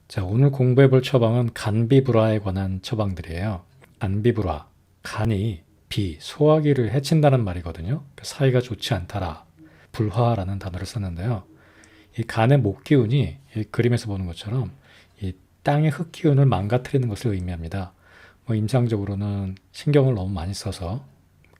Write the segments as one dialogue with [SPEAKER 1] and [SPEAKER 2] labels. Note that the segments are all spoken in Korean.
[SPEAKER 1] 자, 오늘 공부해 볼 처방은 간비불화에 관한 처방들이에요. 간비불화, 간이 소화기를 해친다는 말이거든요. 사이가 좋지 않다라, 불화라는 단어를 썼는데요. 이 간의 목기운이 이 그림에서 보는 것처럼 이 땅의 흙기운을 망가뜨리는 것을 의미합니다. 임상적으로는 신경을 너무 많이 써서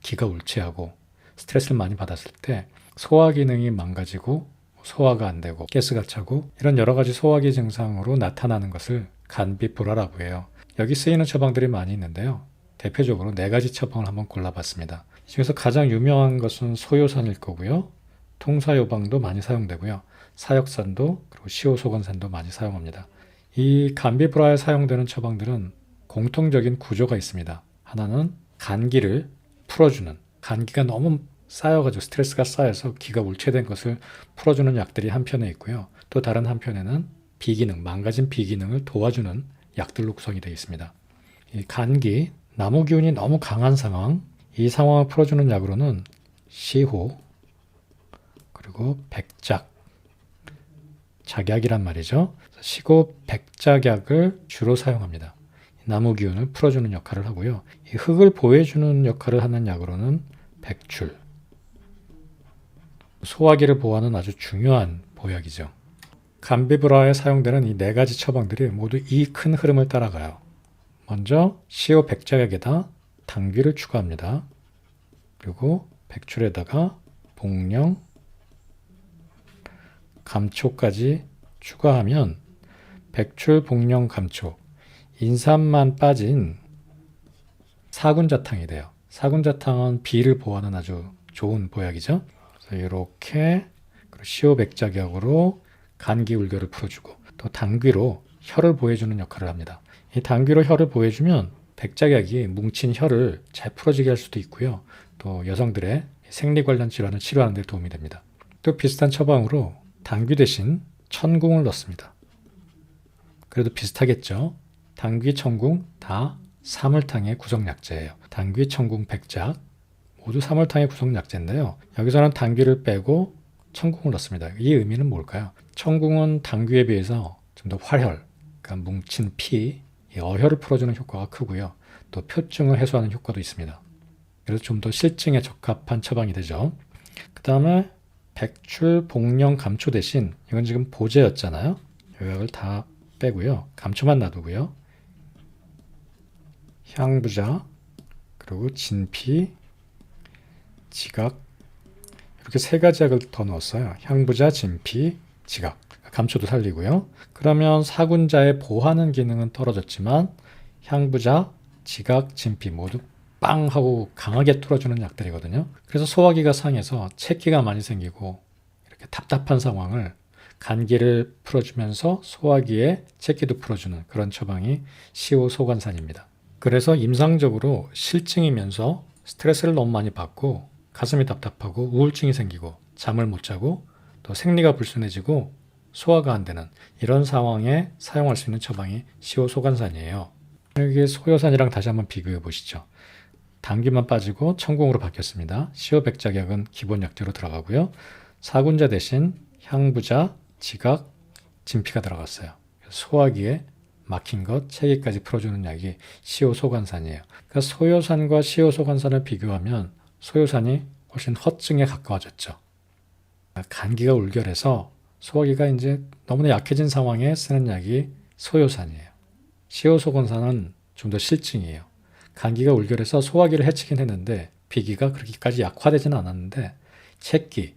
[SPEAKER 1] 기가 울체하고 스트레스를 많이 받았을 때 소화 기능이 망가지고 소화가 안 되고 가스가 차고 이런 여러 가지 소화기 증상으로 나타나는 것을 간비불화라고 해요. 여기 쓰이는 처방들이 많이 있는데요. 대표적으로 4가지 처방을 한번 골라봤습니다. 이 중에서 가장 유명한 것은 소요산일 거고요. 통사요방도 많이 사용되고요. 사역산도 그리고 시오소건산도 많이 사용합니다. 이 간비불화에 사용되는 처방들은 공통적인 구조가 있습니다. 하나는 간기를 풀어주는, 간기가 너무 쌓여가지고 스트레스가 쌓여서 기가 울체된 것을 풀어주는 약들이 한편에 있고요. 또 다른 한편에는 비기능, 망가진 비기능을 도와주는 약들로 구성이 되어 있습니다. 이 간기, 나무 기운이 너무 강한 상황, 이 상황을 풀어주는 약으로는 시호, 그리고 백작, 작약이란 말이죠. 시고 백작약을 주로 사용합니다. 나무 기운을 풀어주는 역할을 하고요. 이 흙을 보호해주는 역할을 하는 약으로는 백출, 소화기를 보호하는 아주 중요한 보약이죠. 간비불화에 사용되는 이 4가지 처방들이 모두 이 큰 흐름을 따라가요. 먼저 시오 백작약에다 당귀를 추가합니다. 그리고 백출에다가 복령, 감초까지 추가하면 백출, 복령, 감초, 인삼만 빠진 사군자탕이 돼요. 사군자탕은 비를 보호하는 아주 좋은 보약이죠. 그래서 이렇게 시오 백작약으로 간기 울결을 풀어주고 또 당귀로 혀를 보호해주는 역할을 합니다. 이 당귀로 혀를 보호해주면 백작약이 뭉친 혀를 잘 풀어지게 할 수도 있고요. 또 여성들의 생리 관련 질환을 치료하는 데 도움이 됩니다. 또 비슷한 처방으로 당귀 대신 천궁을 넣습니다. 그래도 비슷하겠죠. 당귀, 천궁 다 사물탕의 구성약재예요. 당귀, 천궁, 백작 모두 사물탕의 구성약재인데요. 여기서는 당귀를 빼고 천궁을 넣습니다. 이 의미는 뭘까요? 천궁은 당귀에 비해서 좀 더 활혈, 그러니까 뭉친 피, 어혈을 풀어주는 효과가 크고요. 또 표증을 해소하는 효과도 있습니다. 그래서 좀 더 실증에 적합한 처방이 되죠. 그 다음에 백출, 복령, 감초 대신 이건 지금 보제였잖아요. 요약을 다 빼고요. 감초만 놔두고요. 향부자, 그리고 진피, 지각 이렇게 3가지 약을 더 넣었어요. 향부자, 진피, 지각. 감초도 살리고요. 그러면 사군자의 보하는 기능은 떨어졌지만 향부자, 지각, 진피 모두 빵 하고 강하게 뚫어주는 약들이거든요. 그래서 소화기가 상해서 체기가 많이 생기고 이렇게 답답한 상황을 간기를 풀어주면서 소화기에 체기도 풀어주는 그런 처방이 시오소관산입니다. 그래서 임상적으로 실증이면서 스트레스를 너무 많이 받고 가슴이 답답하고 우울증이 생기고 잠을 못 자고 또 생리가 불순해지고 소화가 안 되는 이런 상황에 사용할 수 있는 처방이 시오소관산이에요. 여기 소요산이랑 다시 한번 비교해 보시죠. 당귀만 빠지고 천궁으로 바뀌었습니다. 시오백작약은 기본 약재로 들어가고요. 사군자 대신 향부자, 지각, 진피가 들어갔어요. 소화기에 막힌 것, 체기까지 풀어주는 약이 시오소관산이에요. 그러니까 소요산과 시오소관산을 비교하면 소요산이 훨씬 허증에 가까워졌죠. 간기가 울결해서 소화기가 이제 너무나 약해진 상황에 쓰는 약이 소요산이에요. 시오소관산은 좀 더 실증이에요. 간기가 울결해서 소화기를 해치긴 했는데 비기가 그렇게까지 약화되지는 않았는데 체기,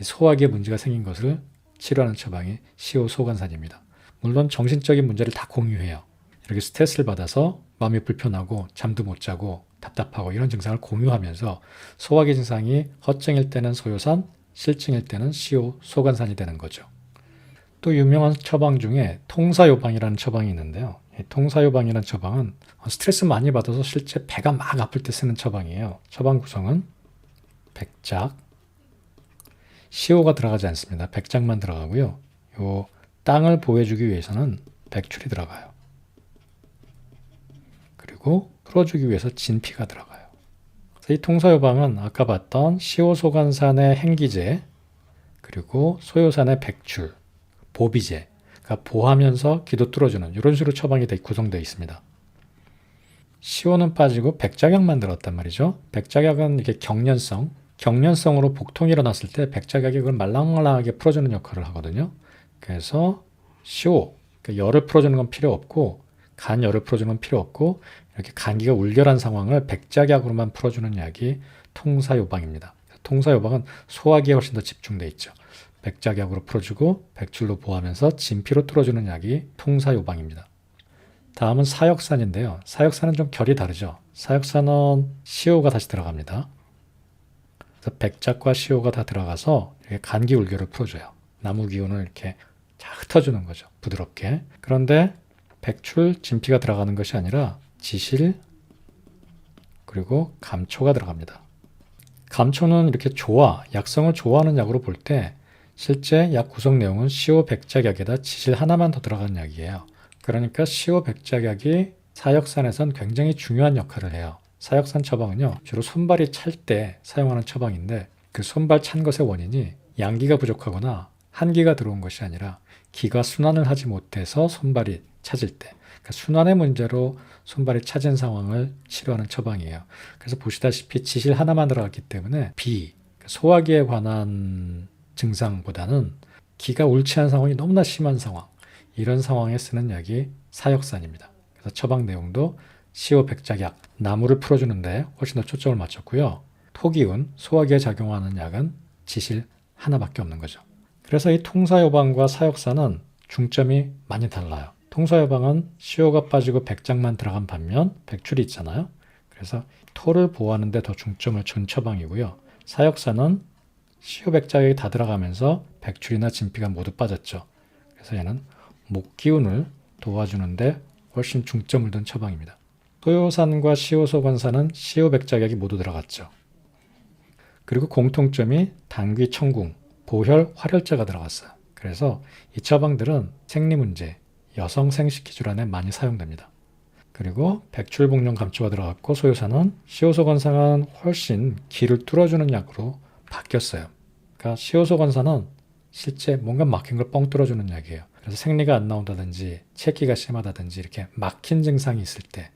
[SPEAKER 1] 소화기에 문제가 생긴 것을 치료하는 처방이 시오소관산입니다. 물론 정신적인 문제를 다 공유해요. 이렇게 스트레스를 받아서 마음이 불편하고 잠도 못 자고 답답하고 이런 증상을 공유하면서 소화기 증상이 허증일 때는 소요산, 실증일 때는 시오소관산이 되는 거죠. 또 유명한 처방 중에 통사요방이라는 처방이 있는데요. 이 통사요방이라는 처방은 스트레스 많이 받아서 실제 배가 막 아플 때 쓰는 처방이에요. 처방 구성은 백작, 시오가 들어가지 않습니다. 백작만 들어가고요. 요 땅을 보호해주기 위해서는 백출이 들어가요. 그리고 풀어주기 위해서 진피가 들어가요. 이 통사요방은 아까 봤던 시오소관산의 행기제, 그리고 소요산의 백출, 보비제, 그러니까 보하면서 기도 뚫어주는 이런 식으로 처방이 구성되어 있습니다. 시호는 빠지고 백작약만 들었단 말이죠. 백작약은 이게 경련성으로 복통이 일어났을 때 백작약이 그걸 말랑말랑하게 풀어주는 역할을 하거든요. 그래서 시호, 그러니까 열을 풀어주는 건 필요 없고 간열을 풀어주는 건 필요 없고 이렇게 감기가 울결한 상황을 백작약으로만 풀어주는 약이 통사요방입니다. 통사요방은 소화기에 훨씬 더 집중돼 있죠. 백작약으로 풀어주고 백출로 보하면서 진피로 뚫어주는 약이 통사요방입니다. 다음은 사역산인데요. 사역산은 좀 결이 다르죠. 사역산은 시호가 다시 들어갑니다. 그래서 백작과 시호가 다 들어가서 이렇게 간기 울결을 풀어줘요. 나무 기운을 이렇게 잘 흩어주는 거죠. 부드럽게. 그런데 백출, 진피가 들어가는 것이 아니라 지실 그리고 감초가 들어갑니다. 감초는 이렇게 약성을 좋아하는 약으로 볼 때 실제 약 구성 내용은 시호 백작약에다 지실 하나만 더 들어간 약이에요. 그러니까 시호 백작약이 사역산에선 굉장히 중요한 역할을 해요. 사역산 처방은요, 주로 손발이 찰 때 사용하는 처방인데 그 손발 찬 것의 원인이 양기가 부족하거나 한기가 들어온 것이 아니라 기가 순환을 하지 못해서 손발이 차질 때, 그러니까 순환의 문제로 손발이 차진 상황을 치료하는 처방이에요. 그래서 보시다시피 지실 하나만 들어갔기 때문에 소화기에 관한 증상보다는 기가 옳지않은 상황이 너무나 심한 상황, 이런 상황에 쓰는 약이 사역산입니다. 그래서 처방 내용도 시호 백작약, 나무를 풀어주는데 훨씬 더 초점을 맞췄고요. 토기운, 소화기에 작용하는 약은 지실 하나밖에 없는 거죠. 그래서 이 통사요방과 사역산은 중점이 많이 달라요. 통사요방은 시호가 빠지고 백작만 들어간 반면 백출이 있잖아요. 그래서 토를 보호하는 데 더 중점을 준 처방이고요. 사역산은 시호 백작이 다 들어가면서 백출이나 진피가 모두 빠졌죠. 그래서 얘는 목 기운을 도와주는데 훨씬 중점을 둔 처방입니다. 소요산과 시호소관산은 시호 백작약이 모두 들어갔죠. 그리고 공통점이 당귀, 청궁, 보혈, 활혈제가 들어갔어요. 그래서 이 처방들은 생리문제, 여성 생식기질환에 많이 사용됩니다. 그리고 백출복용 감초가 들어갔고 소요산은 시호소관산은 훨씬 기를 뚫어주는 약으로 바뀌었어요. 그러니까 시호소관산은 실제 뭔가 막힌 걸 뻥 뚫어주는 약이에요. 그래서 생리가 안 나온다든지 체기가 심하다든지 이렇게 막힌 증상이 있을 때,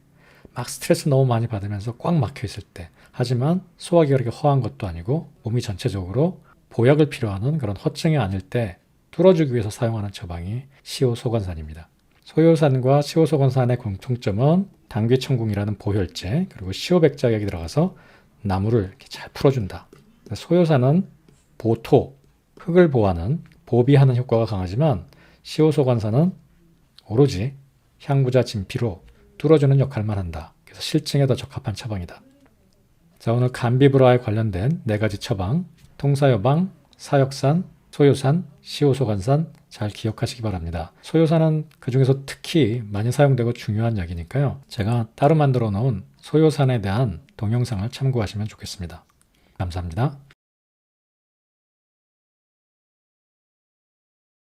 [SPEAKER 1] 막 스트레스 너무 많이 받으면서 꽉 막혀 있을 때, 하지만 소화기가 이렇게 허한 것도 아니고 몸이 전체적으로 보약을 필요하는 그런 허증이 아닐 때 뚫어주기 위해서 사용하는 처방이 시호소관산입니다. 소요산과 시호소관산의 공통점은 당귀청궁이라는 보혈제, 그리고 시호백작약이 들어가서 나무를 이렇게 잘 풀어준다. 소요산은 보토, 흙을 보하는, 보비하는 효과가 강하지만 시호소관산은 오로지 향부자 진피로 뚫어주는 역할만 한다. 그래서 실증에 더 적합한 처방이다. 자, 오늘 간비브라에 관련된 4가지 처방, 통사요방, 사역산, 소요산, 시호소관산 잘 기억하시기 바랍니다. 소요산은 그중에서 특히 많이 사용되고 중요한 약이니까요. 제가 따로 만들어 놓은 소요산에 대한 동영상을 참고하시면 좋겠습니다. 감사합니다.